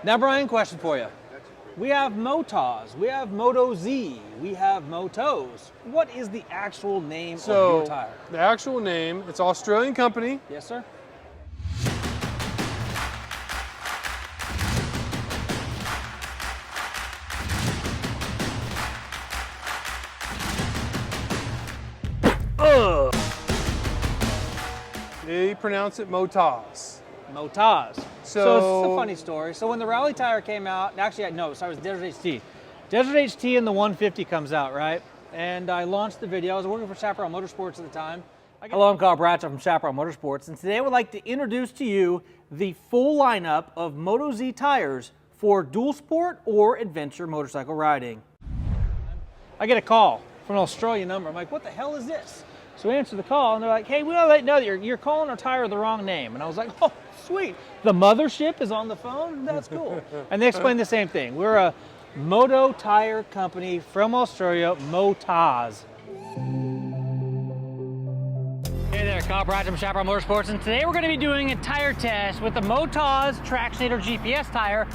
Now, Brian, question for you. We have Motas, we have Moto Z, we have Motos. What is the actual name of your tire? The actual name, it's an Australian company. Yes, sir. They pronounce it Motas. Motas. So it's a funny story. So when the rally tire came out, actually, no, sorry, it was Desert HT. Desert HT and the 150 comes out, right? And I launched the video. I was working for Chaparral Motorsports at the time. Hello, I'm Kyle Bradshaw from Chaparral Motorsports, and today I would like to introduce to you the full lineup of Moto Z tires for dual sport or adventure motorcycle riding. I get a call from an Australian number. I'm like, what the hell is this? So we answer the call, and they're like, hey, we want to let you know that you're calling our tire the wrong name. And I was like, oh, sweet. The mothership is on the phone? That's cool. And they explained the same thing. We're a moto tire company from Australia, Motas. Hey there, Kyle Bradshaw from Chaparral Motorsports, and today we're going to be doing a tire test with the Motas Tractionator GPS tire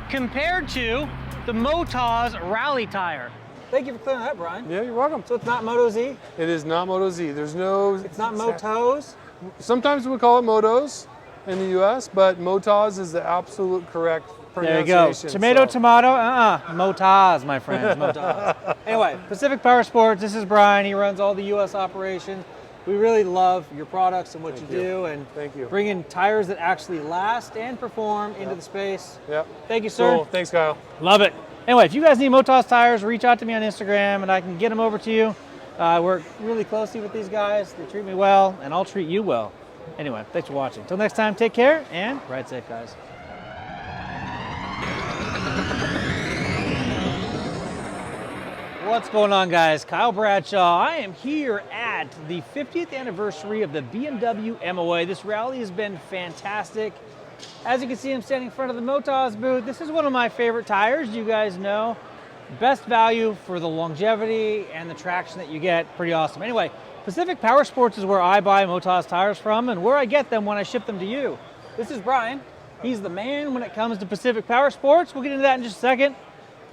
compared to the Motas Rally tire. Thank you for clearing that up, Brian. Yeah, you're welcome. So it's not Moto Z? It is not Moto Z. There's no... It's not Motos? Sometimes we call it Motos in the US, but Motas is the absolute correct pronunciation. There you go. Tomato, tomato, Motas, my friends, Motas. Anyway, Pacific Powersports, this is Brian. He runs all the US operations. We really love your products and what you do, and bringing tires that actually last and perform into the space. Yep. Thank you, sir. Cool. Thanks, Kyle. Love it. Anyway, if you guys need Motas tires, reach out to me on Instagram and I can get them over to you. I work really closely with these guys. They treat me well, and I'll treat you well. Anyway, thanks for watching. Until next time, take care and ride safe, guys. What's going on, guys? Kyle Bradshaw. I am here at the 50th anniversary of the BMW MOA. This rally has been fantastic. As you can see, I'm standing in front of the Motas booth. This is one of my favorite tires, you guys know. Best value for the longevity and the traction that you get. Pretty awesome. Anyway, Pacific Powersports is where I buy Motas tires from and where I get them when I ship them to you. This is Brian. He's the man when it comes to Pacific Powersports. We'll get into that in just a second.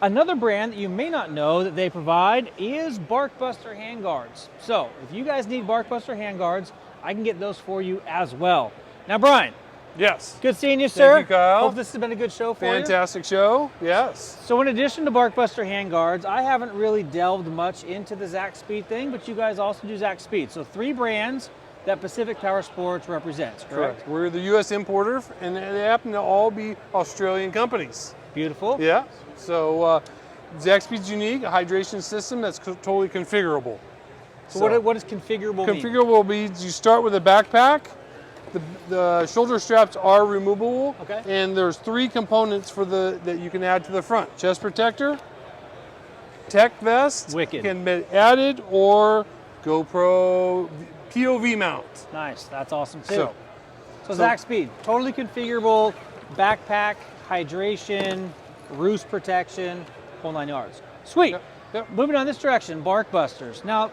Another brand that you may not know that they provide is Barkbuster Handguards. So if you guys need Barkbuster Handguards, I can get those for you as well. Now, Brian. Yes. Good seeing you, sir. Thank you, Kyle. Hope this has been a good show for you. Fantastic show, yes. So in addition to Barkbuster Handguards, I haven't really delved much into the Zack Speed thing, but you guys also do Zack Speed. So 3 brands that Pacific Powersports represents, correct? We're the U.S. importer, and they happen to all be Australian companies. Beautiful. Yeah. So Zack Speed's unique, a hydration system that's totally configurable. So what does configurable mean? Configurable means you start with a backpack. The shoulder straps are removable, and there's 3 components for that you can add to the front. Chest protector, tech vest, can be added, or GoPro POV mount. Nice, that's awesome too. So Zack Speed, totally configurable, backpack, hydration, roost protection, whole 9 yards. Sweet. Yep. Moving on this direction, Barkbusters. Now,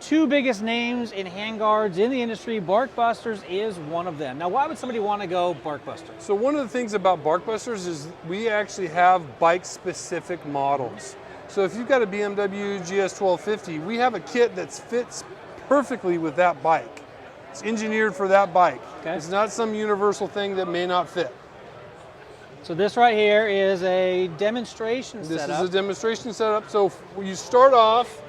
2 biggest names in handguards in the industry, Barkbusters is one of them. Now, why would somebody want to go Barkbuster? So one of the things about Barkbusters is we actually have bike-specific models. So if you've got a BMW GS 1250, we have a kit that fits perfectly with that bike. It's engineered for that bike. It's not some universal thing that may not fit. So this right here is a demonstration setup. This is a demonstration setup. So you start off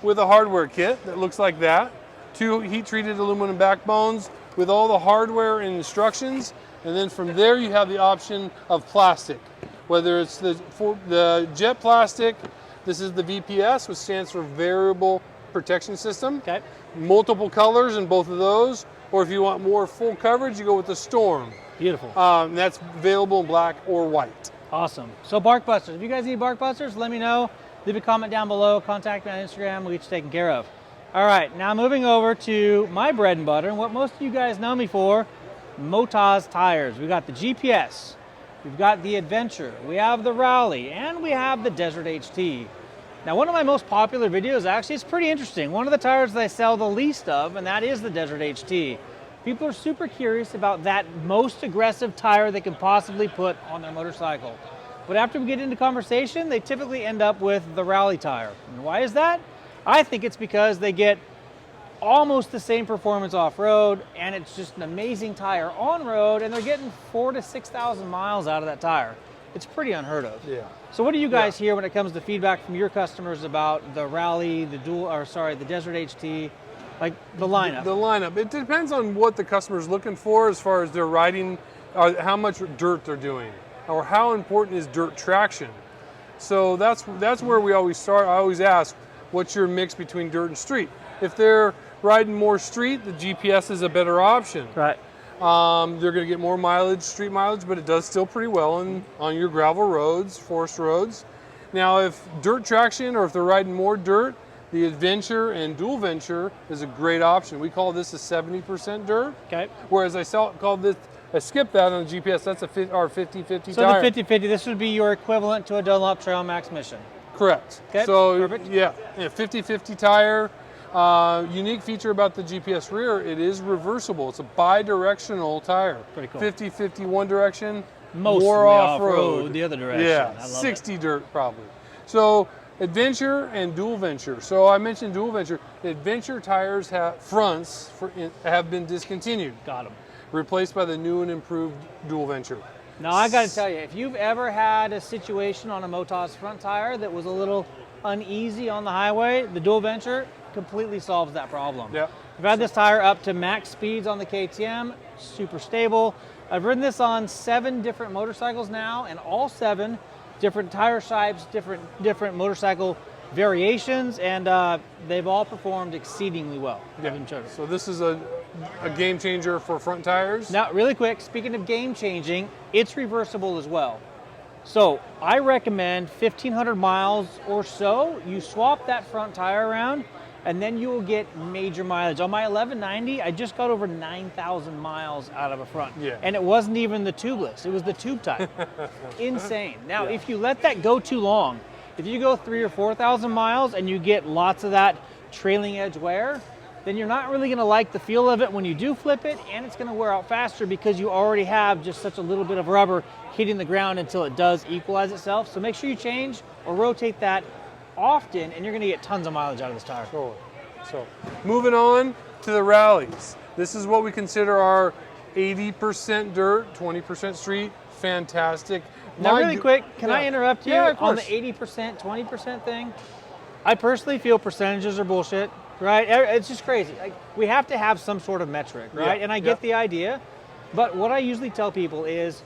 with a hardware kit that looks like that. 2 heat-treated aluminum backbones with all the hardware and instructions. And then from there you have the option of plastic. Whether it's the jet plastic, this is the VPS, which stands for Variable Protection System. Multiple colors in both of those. Or if you want more full coverage, you go with the Storm. Beautiful. That's available in black or white. Awesome. So Barkbusters, if you guys need Barkbusters, let me know. Leave a comment down below, contact me on Instagram, we'll get you taken care of. All right, now moving over to my bread and butter, and what most of you guys know me for, Motas tires. We've got the GPS, we've got the Adventure, we have the Rally, and we have the Desert HT. Now, one of my most popular videos, actually, it's pretty interesting. One of the tires that I sell the least of, and that is the Desert HT. People are super curious about that most aggressive tire they can possibly put on their motorcycle. But after we get into conversation, they typically end up with the rally tire. And why is that? I think it's because they get almost the same performance off-road, and it's just an amazing tire on-road, and they're getting 4,000 to 6,000 miles out of that tire. It's pretty unheard of. Yeah. So what do you guys hear when it comes to feedback from your customers about the Rally, the the Desert HT, like the lineup? The lineup. It depends on what the customer's looking for as far as their riding, how much dirt they're doing, or how important is dirt traction. So that's where we always start. I always ask, what's your mix between dirt and street? If they're riding more street, the GPS is a better option. Right. They're going to get more mileage, street mileage, but it does still pretty well on your gravel roads, forest roads. Now, if dirt traction or if they're riding more dirt, the Adventure and Dual Venture is a great option. We call this a 70% dirt. Okay. Whereas I called this, I skipped that on the GPS, that's our 50-50 so tire. So the 50-50, this would be your equivalent to a Dunlop Trail Max Mission. Correct. Okay, so, perfect. yeah, 50-50 tire. Unique feature about the GPS rear, it is reversible. It's a bi-directional tire. Pretty cool. 50-50 one direction, Mostly more off-road. the other direction. Yeah, I love 60 it. dirt probably. So Adventure and Dual Venture. So I mentioned Dual Venture. The Adventure tires have been discontinued. Got them. Replaced by the new and improved Dual Venture. Now I got to tell you, if you've ever had a situation on a Motas front tire that was a little uneasy on the highway, the Dual Venture completely solves that problem. Yeah. I've had this tire up to max speeds on the KTM, super stable. I've ridden this on 7 different motorcycles now, and all 7 different tire types, different motorcycle variations, and they've all performed exceedingly well. Yeah. So this is a game changer for front tires. Now, really quick, speaking of game changing, it's reversible as well. So I recommend 1,500 miles or so, you swap that front tire around, and then you will get major mileage. On my 1190, I just got over 9,000 miles out of a front. Yeah. And it wasn't even the tubeless, it was the tube type. Insane. Now, if you let that go too long, if you go 3,000 or 4,000 miles and you get lots of that trailing edge wear, then you're not really gonna like the feel of it when you do flip it, and it's gonna wear out faster because you already have just such a little bit of rubber hitting the ground until it does equalize itself. So make sure you change or rotate that often, and you're gonna get tons of mileage out of this tire. Totally. So moving on to the rallies. This is what we consider our 80% dirt, 20% street. Fantastic. Now really quick, can I interrupt you of on the course. 80%, 20% thing? I personally feel percentages are bullshit, right? It's just crazy. Like, we have to have some sort of metric, right? Yeah, And I get the idea, but what I usually tell people is,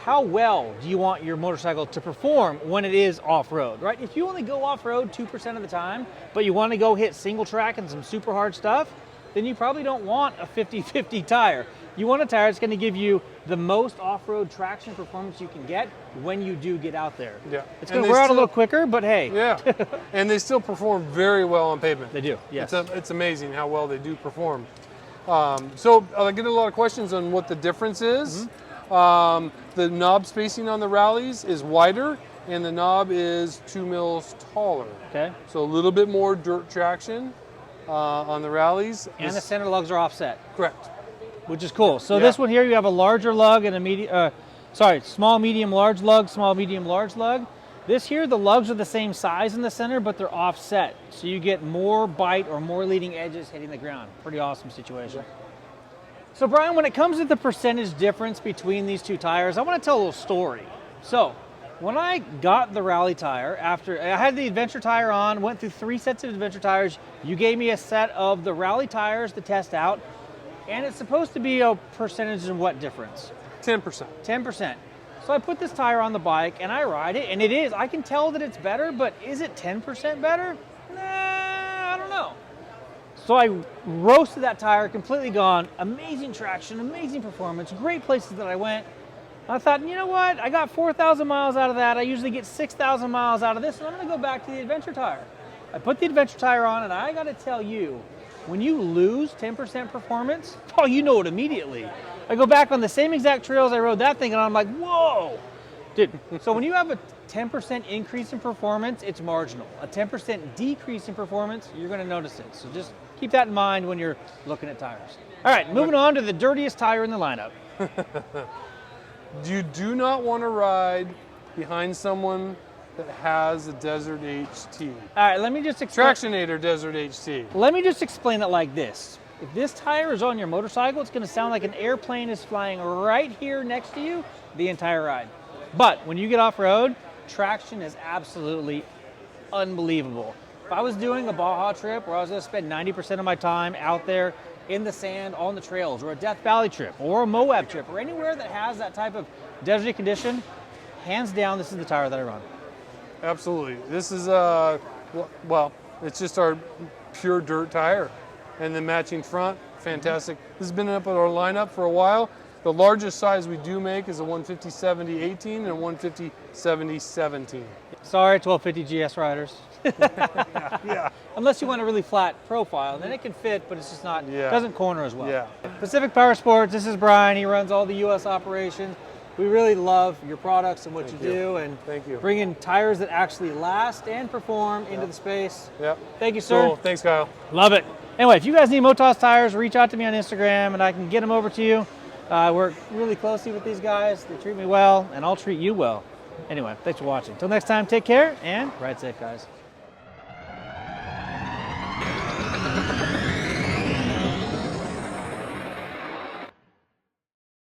how well do you want your motorcycle to perform when it is off-road, right? If you only go off-road 2% of the time, but you want to go hit single track and some super hard stuff, then you probably don't want a 50-50 tire. You want a tire that's going to give you the most off-road traction performance you can get when you do get out there. Yeah. It's going to wear out a little quicker, but hey. Yeah. And they still perform very well on pavement. They do, yes. It's amazing how well they do perform. So I get a lot of questions on what the difference is. Mm-hmm. The knob spacing on the rallies is wider, and the knob is 2 mils taller. Okay. So a little bit more dirt traction on the rallies. And the center lugs are offset. Correct. Which is cool. So this one here, you have a larger lug and a small, medium, large lug, small, medium, large lug. This here, the lugs are the same size in the center, but they're offset. So you get more bite or more leading edges hitting the ground. Pretty awesome situation. So Brian, when it comes to the percentage difference between these two tires, I want to tell a little story. So when I got the rally tire, after I had the adventure tire on, went through 3 sets of adventure tires, you gave me a set of the rally tires to test out, and it's supposed to be a percentage of what difference? 10%. 10%. So I put this tire on the bike and I ride it, and it is, I can tell that it's better, but is it 10% better? Nah, I don't know. So I roasted that tire, completely gone. Amazing traction, amazing performance, great places that I went. I thought, you know what? I got 4,000 miles out of that. I usually get 6,000 miles out of this, and I'm gonna go back to the adventure tire. I put the adventure tire on, and I gotta tell you, when you lose 10% performance, oh, you know it immediately. I go back on the same exact trails I rode that thing, and I'm like, whoa. Dude, so when you have a 10% increase in performance, it's marginal. A 10% decrease in performance, you're gonna notice it. So just keep that in mind when you're looking at tires. All right, moving on to the dirtiest tire in the lineup. You do not want to ride behind someone that has a Desert HT. All right, let me just explain. Tractionator Desert HT. Let me just explain it like this. If this tire is on your motorcycle, it's gonna sound like an airplane is flying right here next to you the entire ride. But when you get off-road, traction is absolutely unbelievable. If I was doing a Baja trip where I was gonna spend 90% of my time out there in the sand, on the trails, or a Death Valley trip, or a Moab trip, or anywhere that has that type of deserty condition, hands down, this is the tire that I run. Absolutely. This is, well, it's just our pure dirt tire. And the matching front, fantastic. This has been up in our lineup for a while. The largest size we do make is a 150/70/18 and a 150/70/17. Sorry, 1250 GS riders. Yeah. Unless you want a really flat profile, then it can fit, but it's just not, doesn't corner as well. Yeah. Pacific Powersports, this is Brian. He runs all the U.S. operations. We really love your products and what you do, and thank you. Bringing tires that actually last and perform into the space. Yep. Thank you, sir. Cool. Thanks, Kyle. Love it. Anyway, if you guys need Motas tires, reach out to me on Instagram and I can get them over to you. I work really closely with these guys. They treat me well, and I'll treat you well. Anyway, thanks for watching. Until next time, take care and ride safe, guys.